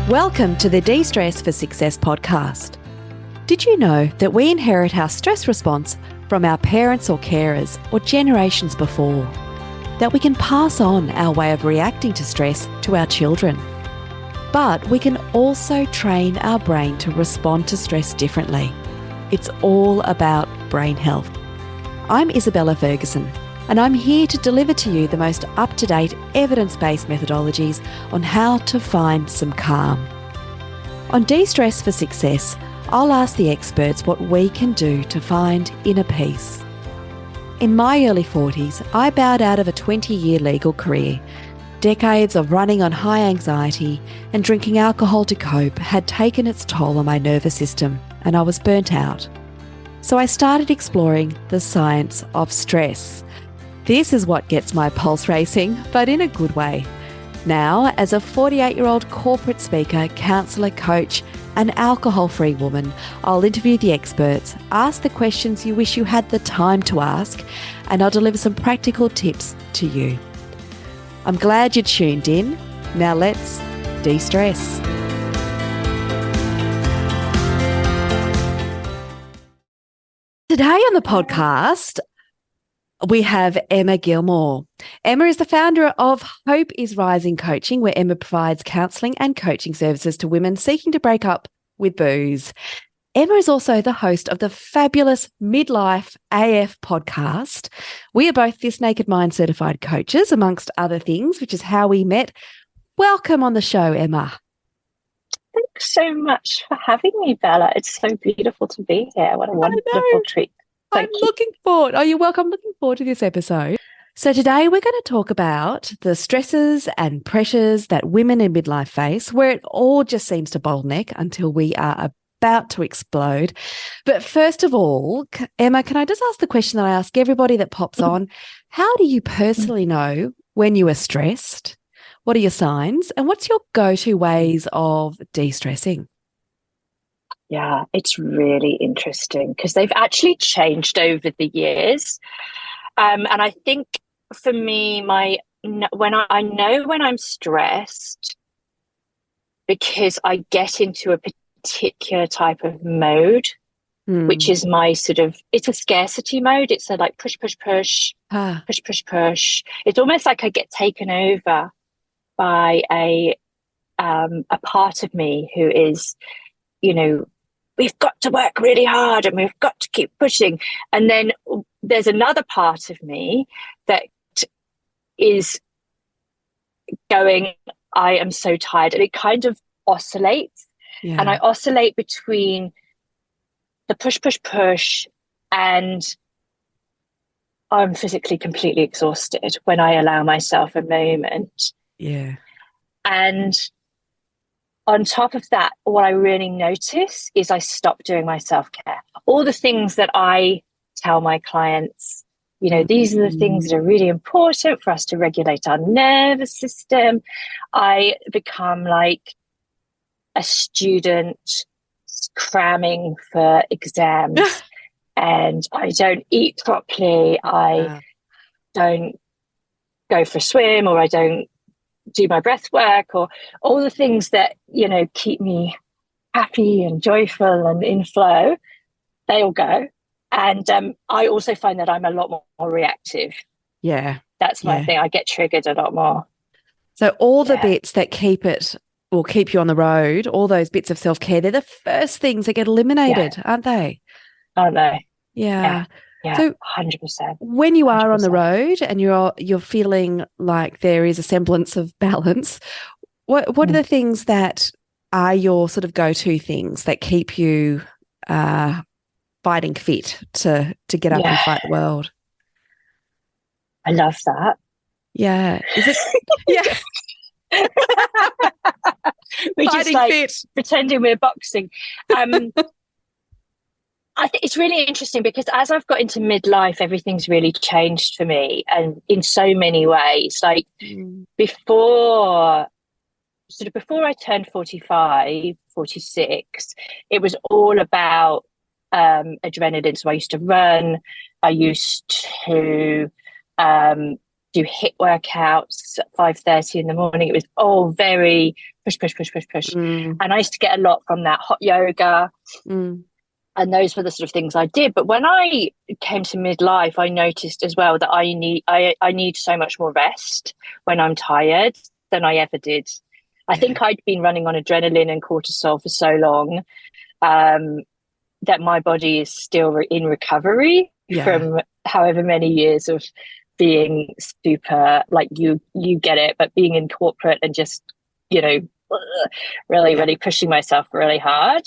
Welcome to the De-Stress for Success podcast. Did you know that we inherit our stress response from our parents or carers or generations before? That we can pass on our way of reacting to stress to our children. But we can also train our brain to respond to stress differently. It's all about brain health. I'm Isabella Ferguson, and I'm here to deliver to you the most up-to-date evidence-based methodologies on how to find some calm. On De-Stress for Success, I'll ask the experts what we can do to find inner peace. In my early 40s, I bowed out of a 20-year legal career. Decades of running on high anxiety and drinking alcohol to cope had taken its toll on my nervous system, and I was burnt out. So I started exploring the science of stress. This is what gets my pulse racing, but in a good way. Now, as a 48-year-old corporate speaker, counsellor, coach, and alcohol-free woman, I'll interview the experts, ask the questions you wish you had the time to ask, and I'll deliver some practical tips to you. I'm glad you tuned in. Now let's de-stress. Today on the podcast, we have Emma Gilmour. Emma is the founder of Hope is Rising Coaching, where Emma provides counselling and coaching services to women seeking to break up with booze. Emma is also the host of the fabulous Midlife AF podcast. We are both This Naked Mind certified coaches, amongst other things, which is how we met. Welcome on the show, Emma. Thanks so much for having me, Bella. It's so beautiful to be here. What a wonderful treat. I'm looking forward to this episode. So today we're going to talk about the stresses and pressures that women in midlife face, where it all just seems to bottleneck until we are about to explode. But first of all, Emma, can I just ask the question that I ask everybody that pops on? How do you personally know when you are stressed? What are your signs? And what's your go-to ways of de-stressing? Yeah, it's really interesting because they've actually changed over the years. And I think for me, when I'm stressed, because I get into a particular type of mode, which is my it's a scarcity mode. It's a like push, push, push, push, push, push. It's almost like I get taken over by a part of me who is, we've got to work really hard and we've got to keep pushing. And then there's another part of me that is going, I am so tired. And it kind of oscillates. Yeah. And I oscillate between the push, push, push, and I'm physically completely exhausted when I allow myself a moment. Yeah. And on top of that, what I really notice is I stop doing my self-care. All the things that I tell my clients, these are the things that are really important for us to regulate our nervous system. I become like a student cramming for exams and I don't eat properly. I don't go for a swim, or I don't do my breath work, or all the things that, keep me happy and joyful and in flow, they all go. And I also find that I'm a lot more reactive. Yeah. That's my thing. I get triggered a lot more. So all the bits that keep you on the road, all those bits of self-care, they're the first things that get eliminated, aren't they? Aren't they? Yeah. Yeah, so 100%. When you are on the road and you're feeling like there is a semblance of balance, what are the things that are your sort of go-to things that keep you fighting fit to get up and fight the world? I love that. Yeah. Is it? Yeah. We're just like fit, pretending we're boxing. I think it's really interesting because as I've got into midlife, everything's really changed for me, and in so many ways. Like before I turned 45, 46, it was all about adrenaline. So I used to run. I used to do HIIT workouts at 5:30 in the morning. It was all very push, push, push, push, push. Mm. And I used to get a lot from that hot yoga. Mm. And those were the sort of things I did. But when I came to midlife, I noticed as well that I need so much more rest when I'm tired than I ever did. I think I'd been running on adrenaline and cortisol for so long that my body is still in recovery from however many years of being super, like you get it, but being in corporate and just, you know, really pushing myself really hard.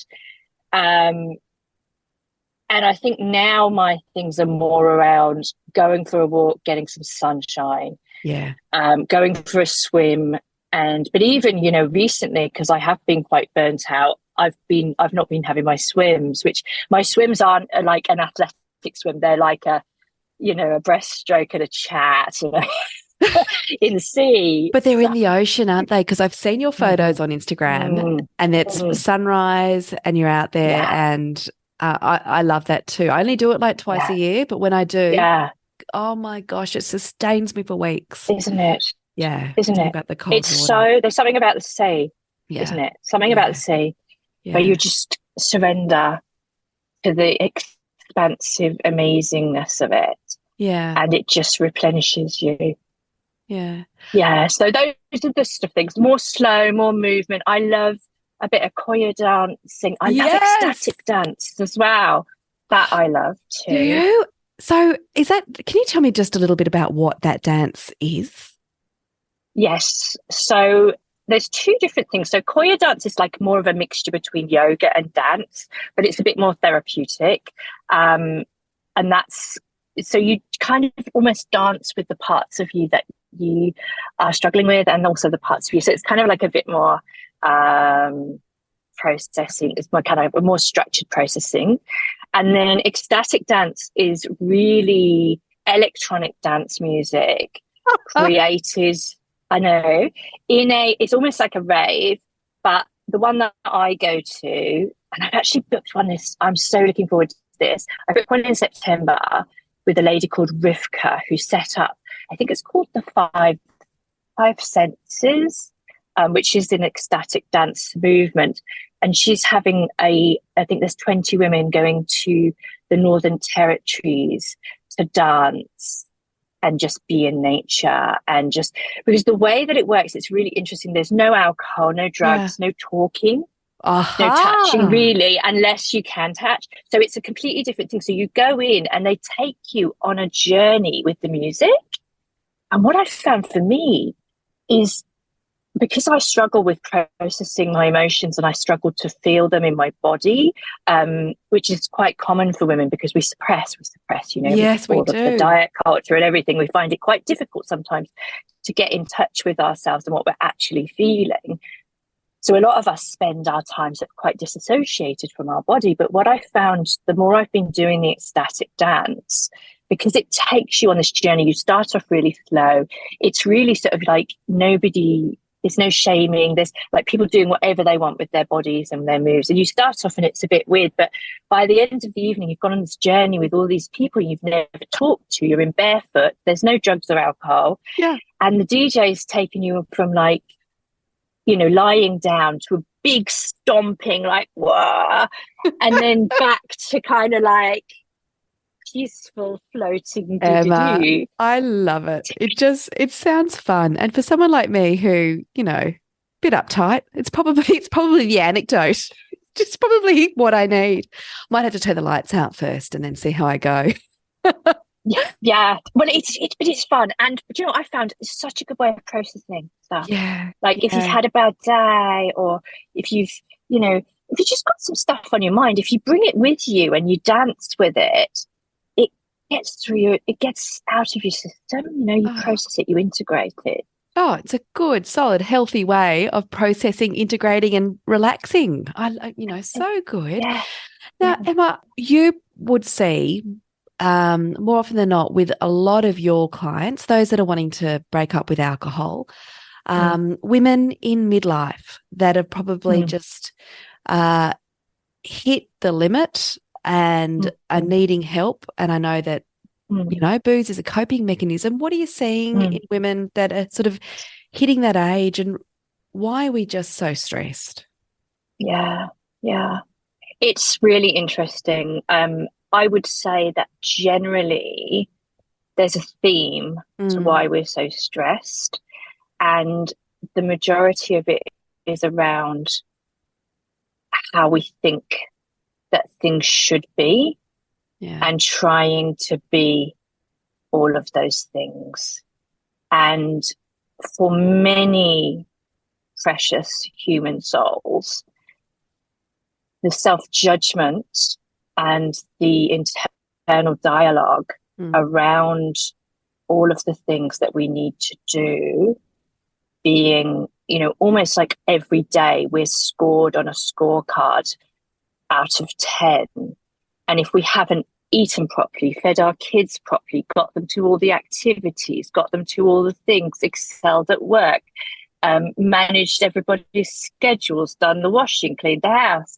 And I think now my things are more around going for a walk, getting some sunshine, going for a swim. But even, you know, recently, because I have been quite burnt out, I've not been having my swims, which my swims aren't like an athletic swim. They're like a breaststroke and a chat in the sea. But they're in the ocean, aren't they? Because I've seen your photos on Instagram and it's sunrise and you're out there and I love that too. I only do it like twice a year, but when I do, oh my gosh, it sustains me for weeks. Isn't it? Yeah. Isn't it? About the cold it's water. there's something about the sea, isn't it? Something about the sea where you just surrender to the expansive amazingness of it. Yeah. And it just replenishes you. Yeah. Yeah. So those are the sort of things. More slow, more movement. I love a bit of Koya dancing. I love ecstatic dance as well. That I love too. Do you? So can you tell me just a little bit about what that dance is? Yes. So there's two different things. So Koya dance is like more of a mixture between yoga and dance, but it's a bit more therapeutic. And so you kind of almost dance with the parts of you that you are struggling with and also the parts of you. So it's kind of like a bit more processing. It's more kind of a more structured processing. And then ecstatic dance is really electronic dance music created, I know, it's almost like a rave, but the one that I go to, and I've actually booked one I'm so looking forward to this. I booked one in September with a lady called Rivka who set up, I think it's called the Five Senses, which is an ecstatic dance movement. And she's having I think there's 20 women going to the Northern Territories to dance and just be in nature. And just because the way that it works, it's really interesting. There's no alcohol, no drugs, no talking, no touching really, unless you can touch. So it's a completely different thing. So you go in and they take you on a journey with the music. And what I found for me is, because I struggle with processing my emotions and I struggle to feel them in my body, which is quite common for women because we suppress, you know, yes, we all do. of the diet culture and everything. We find it quite difficult sometimes to get in touch with ourselves and what we're actually feeling. So a lot of us spend our time sort of quite disassociated from our body. But what I found, the more I've been doing the ecstatic dance, because it takes you on this journey, you start off really slow. It's really sort of like there's no shaming. There's like people doing whatever they want with their bodies and their moves. And you start off and it's a bit weird, but by the end of the evening, you've gone on this journey with all these people you've never talked to. You're in barefoot. There's no drugs or alcohol. Yeah. And the DJ's taking you from like, you know, lying down to a big stomping, like, whoa, and then back to kind of like peaceful floating. Emma, I love it. It sounds fun. And for someone like me who, you know, a bit uptight, it's probably the anecdote. Just probably what I need. Might have to turn the lights out first and then see how I go. Yeah. Well, it's fun. And do you know what I found? It's such a good way of processing stuff. Yeah. Like if you've had a bad day, or if you've just got some stuff on your mind, if you bring it with you and you dance with it, it gets through you, it gets out of your system, you know, you process it, you integrate it. Oh, it's a good, solid, healthy way of processing, integrating and relaxing. So good. Yeah. Now, Emma, you would see more often than not with a lot of your clients, those that are wanting to break up with alcohol, women in midlife that have probably just hit the limit and are needing help. And I know that, you know, booze is a coping mechanism. What are you seeing in women that are sort of hitting that age and why are we just so stressed? Yeah, yeah. It's really interesting. I would say that generally there's a theme to Mm, why we're so stressed, and the majority of it is around how we think that things should be yeah. and trying to be all of those things. And for many precious human souls, the self judgment and the internal dialogue Mm, around all of the things that we need to do, being, almost like every day we're scored on a scorecard out of 10. And if we haven't eaten properly, fed our kids properly, got them to all the activities, got them to all the things, excelled at work, managed everybody's schedules, done the washing, cleaned the house,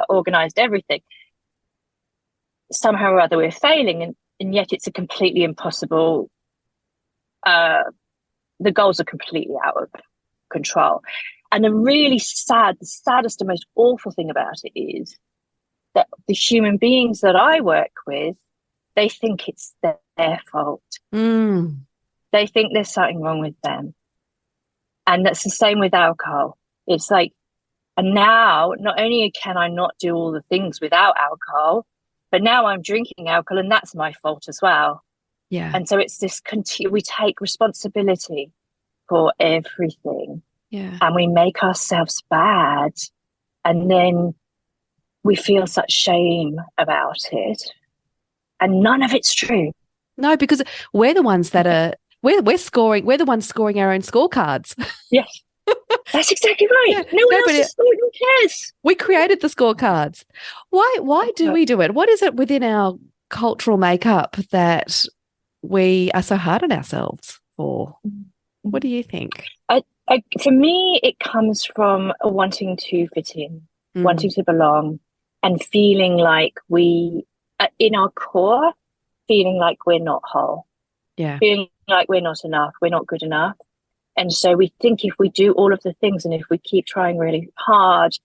organized everything, somehow or other we're failing. And yet it's a completely impossible, the goals are completely out of control. And the saddest and most awful thing about it is that the human beings that I work with, they think it's their fault. mm, They think there's something wrong with them. And that's the same with alcohol. It's like, and now not only can I not do all the things without alcohol, but now I'm drinking alcohol and that's my fault as well. yeah. And so it's this we take responsibility for everything Yeah. and we make ourselves bad. And then we feel such shame about it. And none of it's true. No, because we're the ones that are we're scoring. We're the ones scoring our own scorecards. Yes, that's exactly right. Yeah, no one nobody, else is, who cares? we created the scorecards. Why do we do it? What is it within our cultural makeup that we are so hard on ourselves for? What do you think? For me, it comes from wanting to fit in, Mm, wanting to belong, and feeling like in our core, feeling like we're not whole, yeah. feeling like we're not enough, we're not good enough. And so we think if we do all of the things and if we keep trying really hard,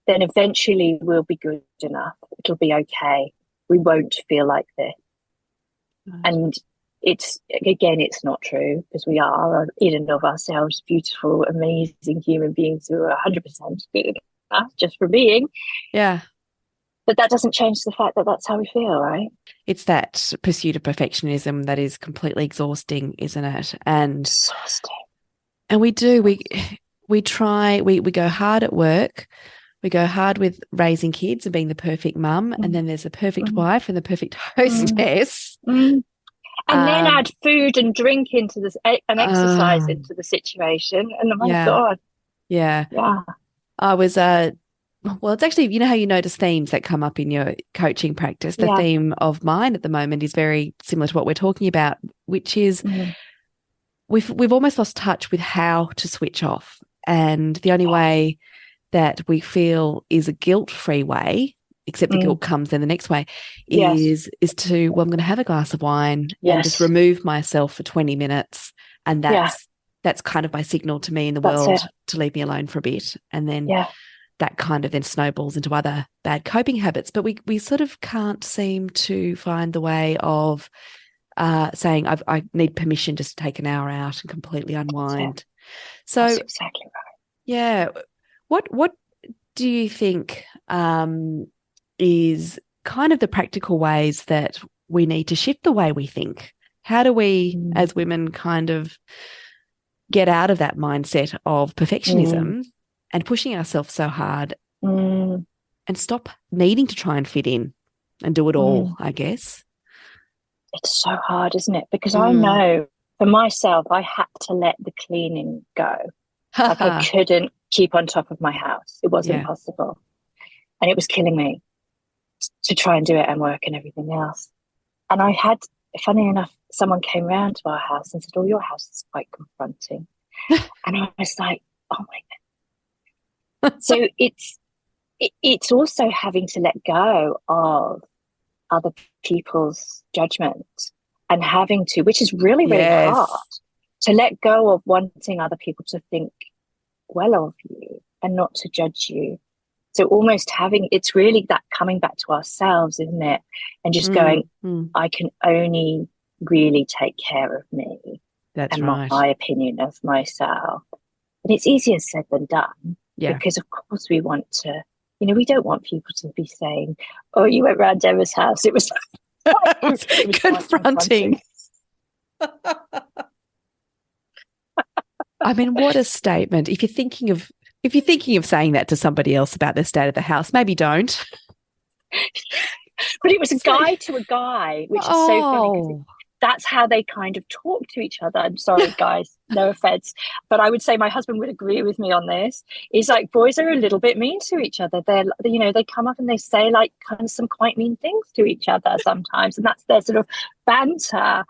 then eventually we'll be good enough. It'll be okay. We won't feel like this. Right. And it's not true, because we are in and of ourselves beautiful, amazing human beings who are 100% good enough just for being. Yeah. But that doesn't change the fact that that's how we feel, right? It's that pursuit of perfectionism that is completely exhausting, isn't it? And Exhausting. we go hard at work. We go hard with raising kids and being the perfect mum, and then there's the perfect wife and the perfect hostess. And then add food and drink into this and exercise into the situation. And oh my God. Yeah. Yeah. I was well, it's actually, you know how you notice themes that come up in your coaching practice. The theme of mine at the moment is very similar to what we're talking about, which is we've almost lost touch with how to switch off. And the only way that we feel is a guilt-free way, except the guilt comes in the next way, is to, well, I'm going to have a glass of wine and just remove myself for 20 minutes. And that's kind of my signal to me in the world to leave me alone for a bit. And then that kind of then snowballs into other bad coping habits. But we sort of can't seem to find the way of saying, I need permission just to take an hour out and completely unwind. So that's exactly right. Yeah. What do you think is kind of the practical ways that we need to shift the way we think? How do we, as women, kind of get out of that mindset of perfectionism and pushing ourselves so hard and stop needing to try and fit in and do it all, I guess? It's so hard, isn't it? Because I know for myself, I had to let the cleaning go. Like I couldn't keep on top of my house. It wasn't possible. And it was killing me to try and do it and work and everything else. And I had, funny enough, someone came round to our house and said, oh, your house is quite confronting. And I was like, oh my God. So it's also having to let go of other people's judgment and having to, which is really, really hard, to let go of wanting other people to think well of you and not to judge you. So almost it's really that coming back to ourselves, isn't it? And just going, I can only really take care of me. That's and right. my opinion of myself. And it's easier said than done. Yeah. Because of course we want to, we don't want people to be saying, oh, you went round Emma's house. It was, it was confronting. I mean, what a statement. If you're thinking of saying that to somebody else about the state of the house, maybe don't. But it was a guy to a guy, which is so funny because that's how they kind of talk to each other. I'm sorry, guys, no offense. But I would say my husband would agree with me on this. Is like boys are a little bit mean to each other. They come up and they say like kind of some quite mean things to each other sometimes. And that's their sort of banter.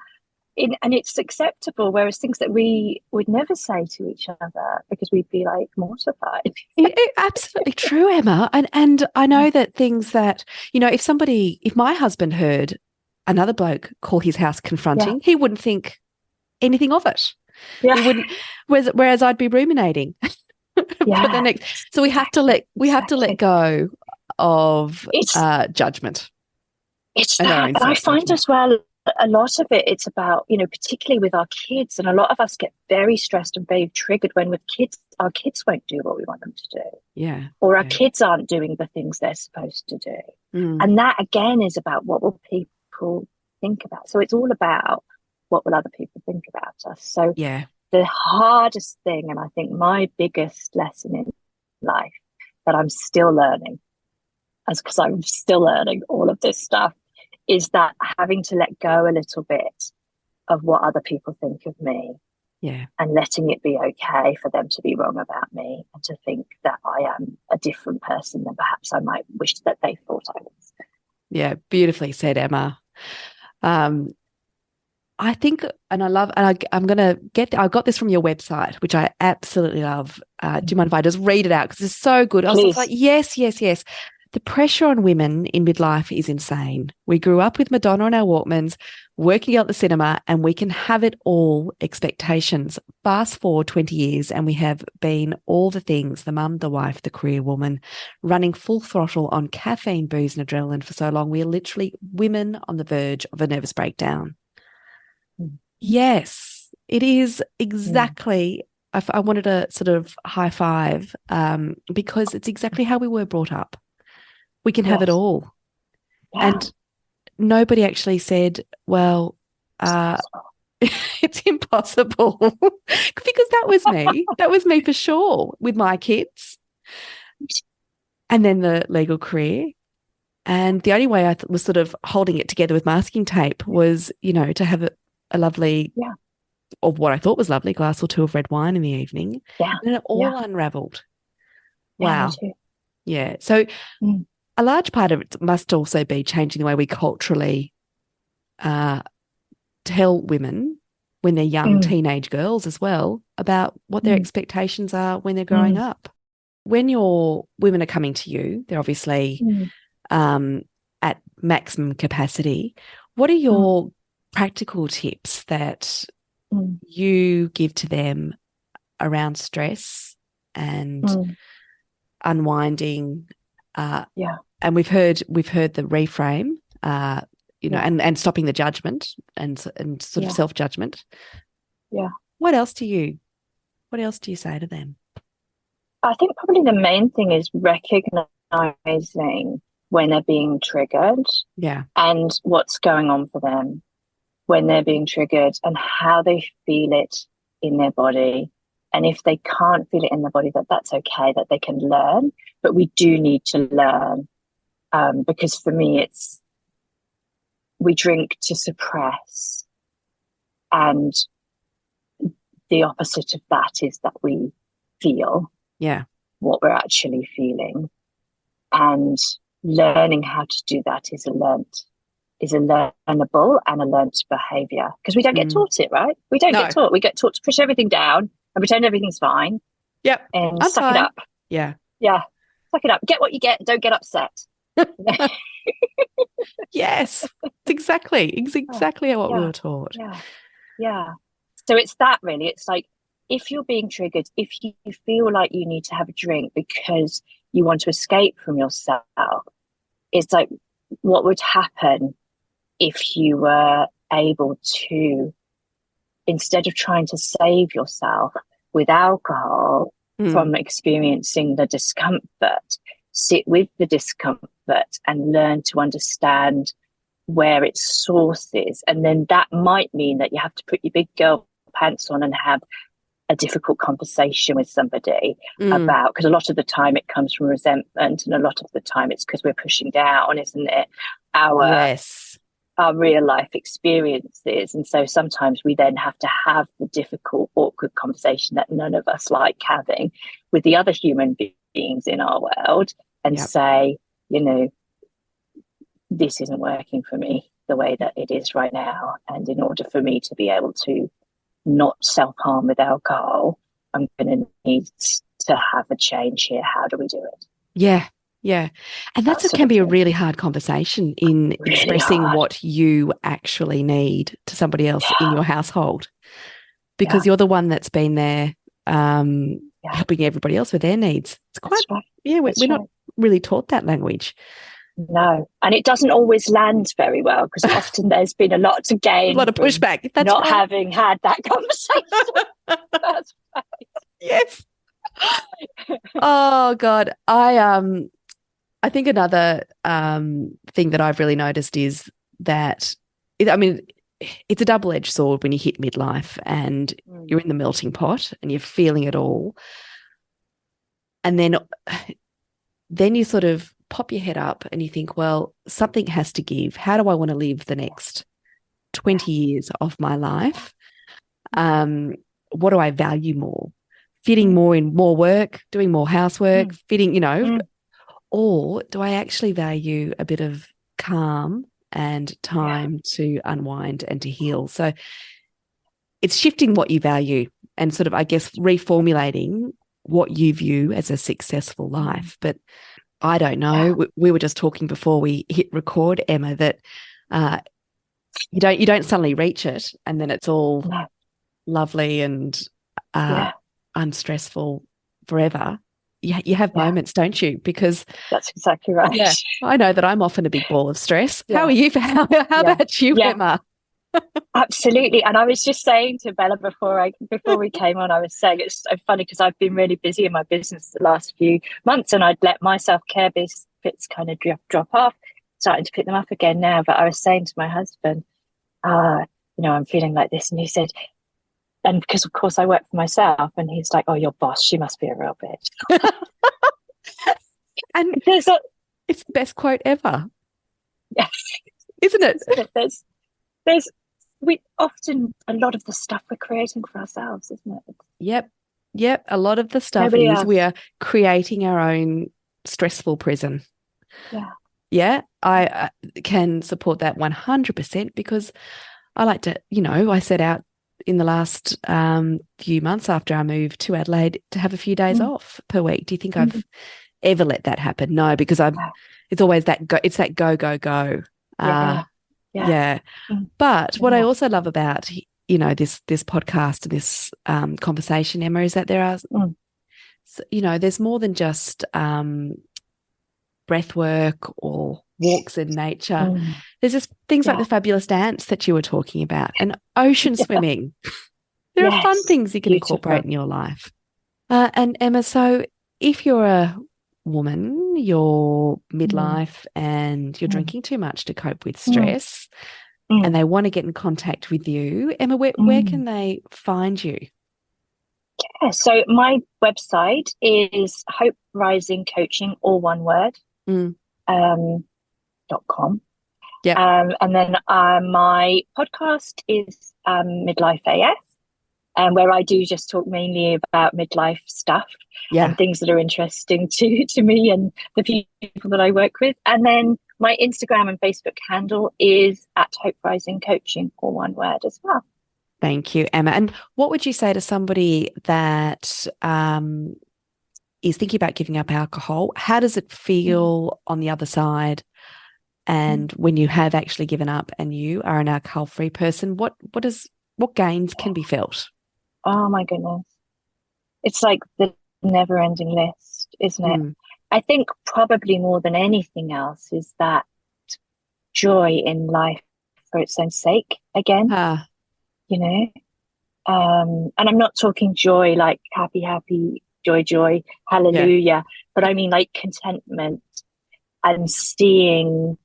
And it's acceptable, whereas things that we would never say to each other because we'd be like mortified. Absolutely true, Emma. And I know that things that, if my husband heard another bloke call his house confronting, he wouldn't think anything of it. Yeah. He wouldn't, whereas I'd be ruminating for the next. So we have to let go of judgment. It's that, and I find as well, a lot of it's about, particularly with our kids, and a lot of us get very stressed and very triggered when our kids won't do what we want them to do. Yeah. Or our kids aren't doing the things they're supposed to do. And that again is about what will people think about. So it's all about what will other people think about us. So the hardest thing, and I think my biggest lesson in life that I'm still learning, because I'm still learning all of this stuff, is that having to let go a little bit of what other people think of me. Yeah. And letting it be okay for them to be wrong about me and to think that I am a different person than perhaps I might wish that they thought I was. Yeah, beautifully said, Emma. I think, and I love, and I got this from your website, which I absolutely love. Do you mind if I just read it out? Because it's so good. I was just like, yes. The pressure on women in midlife is insane. We grew up with Madonna on our Walkmans, working out the cinema, and we can have it all expectations. Fast forward 20 years and we have been all the things, the mum, the wife, the career woman, running full throttle on caffeine, booze and adrenaline for so long. We are literally women on the verge of a nervous breakdown. Yes, it is exactly. I wanted to sort of high five because it's exactly how we were brought up. We can have it all. Yeah. And nobody actually said, well, it's impossible because that was me. That was me for sure with my kids. And then the legal career. And the only way I was sort of holding it together with masking tape was, to have a lovely, or what I thought was lovely, glass or two of red wine in the evening. Yeah. And it all unraveled. Wow. Yeah. So a large part of it must also be changing the way we culturally tell women when they're young teenage girls as well about what their expectations are when they're growing up. When your women are coming to you, they're obviously at maximum capacity. What are your practical tips that you give to them around stress and unwinding? And we've heard the reframe, and stopping the judgment and sort of self-judgment. Yeah. What else do you say to them? I think probably the main thing is recognizing when they're being triggered. Yeah. And what's going on for them when they're being triggered and how they feel it in their body. And if they can't feel it in their body, that's okay, that they can learn. But we do need to learn. Because for me, we drink to suppress, and the opposite of that is that we feel what we're actually feeling, and learning how to do that is a learnable and a learnt behavior, because we don't get taught it, right? We don't get taught. We get taught to push everything down and pretend everything's fine. Yep. And suck it up. Yeah. Suck it up. Get what you get. Don't get upset. Yes, it's exactly what we were taught. Yeah. So it's that really. It's like if you're being triggered, if you feel like you need to have a drink because you want to escape from yourself, it's like, what would happen if you were able to, instead of trying to save yourself with alcohol from experiencing the discomfort, sit with the discomfort and learn to understand where its source is. And then that might mean that you have to put your big girl pants on and have a difficult conversation with somebody about, because a lot of the time it comes from resentment, and a lot of the time it's because we're pushing down, isn't it, our real life experiences. And so sometimes we then have to have the difficult, awkward conversation that none of us like having with the other human beings in our world, and say, you know, this isn't working for me the way that it is right now. And in order for me to be able to not self-harm with alcohol, I'm going to need to have a change here. How do we do it? Yeah. And that can be a really hard conversation in really expressing hard. what you actually need to somebody else in your household, because you're the one that's been there helping everybody else with their needs. It's quite, we're not really taught that language. No, and it doesn't always land very well, because often there's been a lot to gain, a lot of pushback. That's not having had that conversation. That's right. Yes. Oh God, I think another thing that I've really noticed is that, it's a double-edged sword when you hit midlife and you're in the melting pot and you're feeling it all, and then you sort of pop your head up and you think, well, something has to give. How do I want to live the next 20 years of my life? What do I value more? Fitting more in more work, doing more housework, fitting, or do I actually value a bit of calm and time to unwind and to heal? So it's shifting what you value and sort of, I guess, reformulating what you view as a successful life. But I don't know. We were just talking before we hit record, Emma, that you don't suddenly reach it and then it's all lovely and unstressful forever. You have moments, don't you? Because that's exactly right. Yeah, I know that I'm often a big ball of stress. How are you? How about you, Emma? Absolutely. And I was just saying to Bella before we came on, I was saying it's so funny because I've been really busy in my business the last few months, and I'd let my self-care bits kind of drop off, starting to pick them up again now. But I was saying to my husband, I'm feeling like this. And he said, and because of course I work for myself, and he's like, oh, your boss, she must be a real bitch. And it's the best quote ever. Yes. Isn't it? We often, a lot of the stuff we're creating for ourselves, isn't it? Yep. A lot of the stuff is we are creating our own stressful prison. Yeah. I can support that 100%, because I like to, I set out in the last few months after I moved to Adelaide to have a few days off per week. Do you think I've ever let that happen? No, because it's always it's that go. Yeah. But what I also love about, this podcast and this conversation, Emma, is that there are, there's more than just breath work or walks in nature. There's just things like the fabulous dance that you were talking about, and ocean swimming. There are fun things you can incorporate in your life. And Emma, so if you're a woman, you're midlife and you're drinking too much to cope with stress, and they want to get in contact with you, Emma, where can they find you? Yeah, so my website is Hope Rising Coaching, all one word, .com. And then my podcast is Midlife AF, where I do just talk mainly about midlife stuff and things that are interesting to me and the people that I work with. And then my Instagram and Facebook handle is at Hope Rising Coaching, all one word as well. Thank you, Emma. And what would you say to somebody that is thinking about giving up alcohol? How does it feel on the other side? And when you have actually given up and you are an alcohol-free person, what gains can be felt? Oh my goodness. It's like the never ending list, isn't it? Mm. I think probably more than anything else is that joy in life for its own sake again, Ah, you know? And I'm not talking joy like happy, happy, joy, joy, yeah. hallelujah, but I mean like contentment and seeing,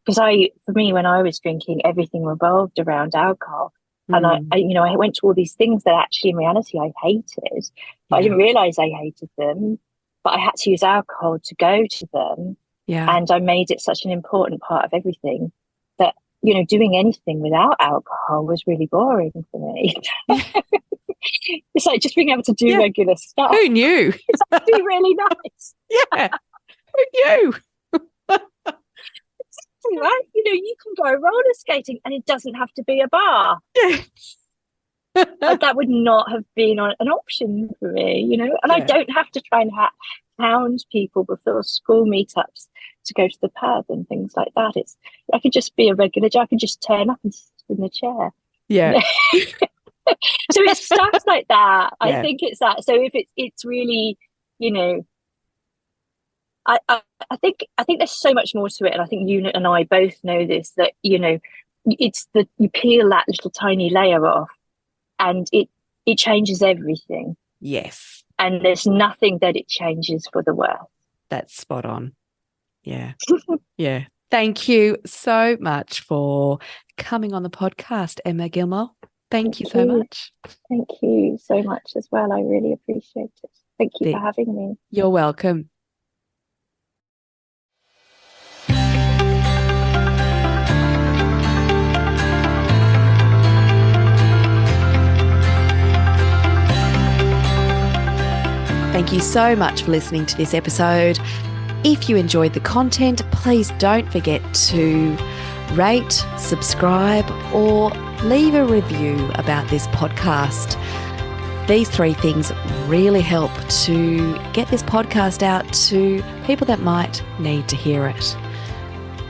because for me, when I was drinking, everything revolved around alcohol. And Mm. I went to all these things that actually in reality I hated, but I Yeah. didn't realize I hated them. But I had to use alcohol to go to them. Yeah. And I made it such an important part of everything that, doing anything without alcohol was really boring for me. It's like just being able to do Yeah. regular stuff. Who knew? It's actually really nice. Yeah. Who knew? Right? You can go roller skating and it doesn't have to be a bar. Yeah. That would not have been an option for me, and I Yeah. don't have to try and hound people before school meetups to go to the pub and things like that. I could just be a regular I could just turn up and sit in the chair. Yeah. So it's stuff like that. I Yeah. think it's that. So if it's really, you know, I think there's so much more to it, and I think you and I both know this, that it's that you peel that little tiny layer off, and it changes everything, Yes. and there's nothing that it changes for the worse. That's spot on. Yeah. Yeah. Thank you so much for coming on the podcast, Emma Gilmour. Thank you so much. Thank you so much as well. I really appreciate it. Thank you for having me. You're welcome. Thank you so much for listening to this episode. If you enjoyed the content, please don't forget to rate, subscribe, or leave a review about this podcast. These 3 things really help to get this podcast out to people that might need to hear it.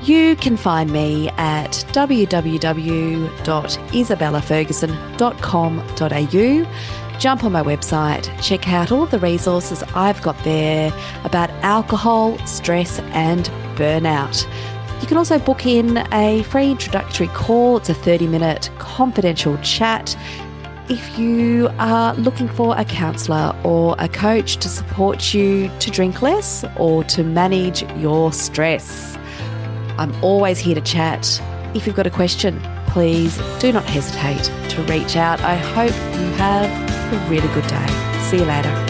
You can find me at www.isabellaferguson.com.au. Jump on my website, check out all the resources I've got there about alcohol, stress, and burnout. You can also book in a free introductory call. It's a 30-minute confidential chat if you are looking for a counsellor or a coach to support you to drink less or to manage your stress. I'm always here to chat. If you've got a question, please do not hesitate to reach out. I hope you have a really good day. See you later.